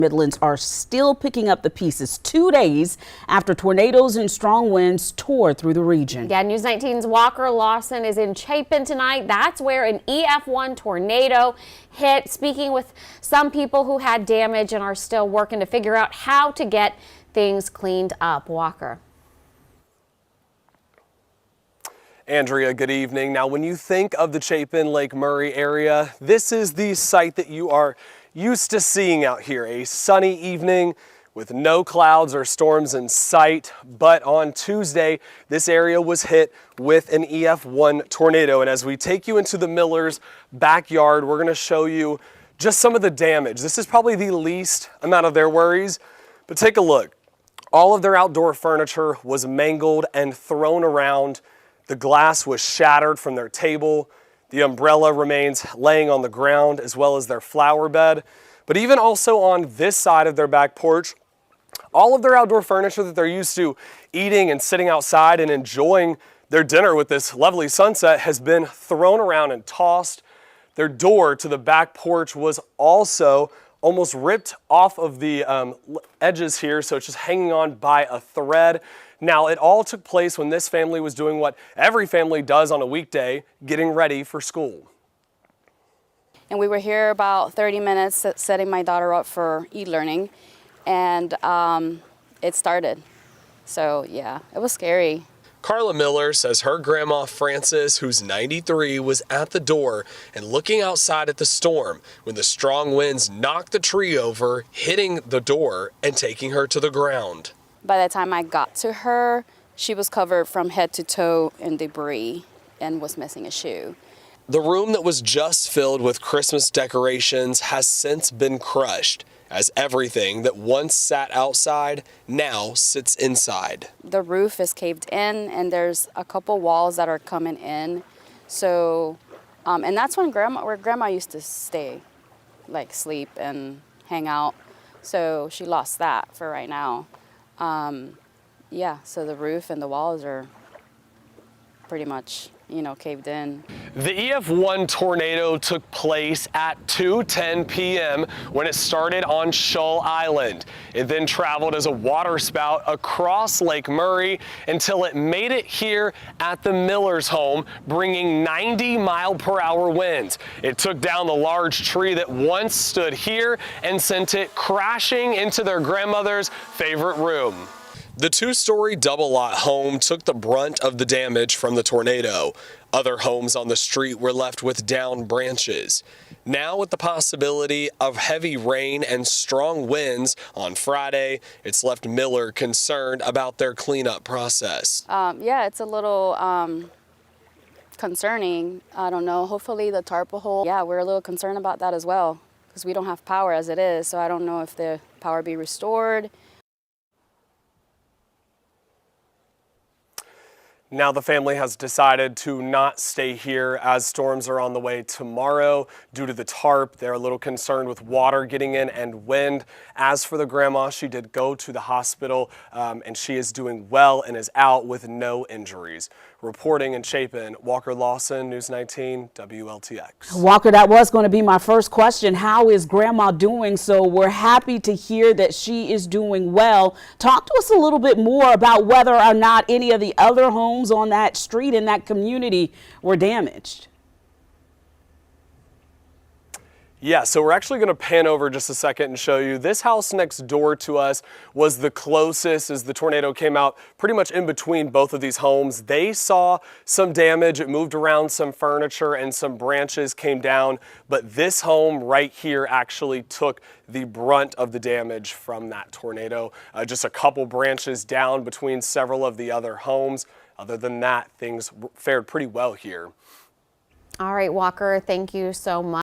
Midlands are still picking up the pieces 2 days after tornadoes and strong winds tore through the region. Yeah, News 19's Walker Lawson is in Chapin tonight. That's where an EF1 tornado hit. Speaking with some people who had damage and are still working to figure out how to get things cleaned up. Walker. Andrea, good evening. Now, when you think of the Chapin Lake Murray area, this is the site that you are used to seeing out here. A sunny evening with no clouds or storms in sight. But on Tuesday, this area was hit with an EF1 tornado. And as we take you into the Millers' backyard, we're going to show you just some of the damage. This is probably the least amount of their worries, but take a look. All of their outdoor furniture was mangled and thrown around. The glass was shattered from their table. The umbrella remains laying on the ground, as well as their flower bed. But even also on this side of their back porch, all of their outdoor furniture that they're used to eating and sitting outside and enjoying their dinner with this lovely sunset has been thrown around and tossed. Their door to the back porch was also almost ripped off of the edges here, so it's just hanging on by a thread. Now, it all took place when this family was doing what every family does on a weekday, getting ready for school. And we were here about 30 minutes setting my daughter up for e-learning, and it started. So yeah, it was scary. Carla Miller says her grandma Frances, who's 93, was at the door and looking outside at the storm when the strong winds knocked the tree over, hitting the door and taking her to the ground. By the time I got to her, she was covered from head to toe in debris and was missing a shoe. The room that was just filled with Christmas decorations has since been crushed, as everything that once sat outside now sits inside. The roof is caved in, and there's a couple walls that are coming in. So, and that's where Grandma used to stay, like sleep and hang out. So she lost that for right now. Yeah, so the roof and the walls are pretty much, caved in. The EF1 tornado took place at 2:10 p.m. when it started on Shull Island. It then traveled as a waterspout across Lake Murray until it made it here at the Miller's home, bringing 90-mile-per-hour winds. It took down the large tree that once stood here and sent it crashing into their grandmother's favorite room. The two-story double-lot home took the brunt of the damage from the tornado. Other homes on the street were left with downed branches. Now, with the possibility of heavy rain and strong winds on Friday, it's left Miller concerned about their cleanup process. Yeah, it's a little concerning. I don't know. Hopefully the tarp will hold. Yeah, we're a little concerned about that as well because we don't have power as it is, so I don't know if the power be restored. Now the family has decided to not stay here as storms are on the way tomorrow due to the tarp. They're a little concerned with water getting in and wind. As for the grandma, she did go to the hospital and she is doing well and is out with no injuries. Reporting in Chapin, Walker Lawson, News 19, WLTX. Walker, that was going to be my first question. How is Grandma doing? So we're happy to hear that she is doing well. Talk to us a little bit more about whether or not any of the other homes on that street in that community were damaged. Yeah, so we're actually going to pan over just a second and show you this house next door to us was the closest as the tornado came out pretty much in between both of these homes. They saw some damage. It moved around some furniture and some branches came down, but this home right here actually took the brunt of the damage from that tornado. Just a couple branches down between several of the other homes. Other than that, things fared pretty well here. All right, Walker, thank you so much.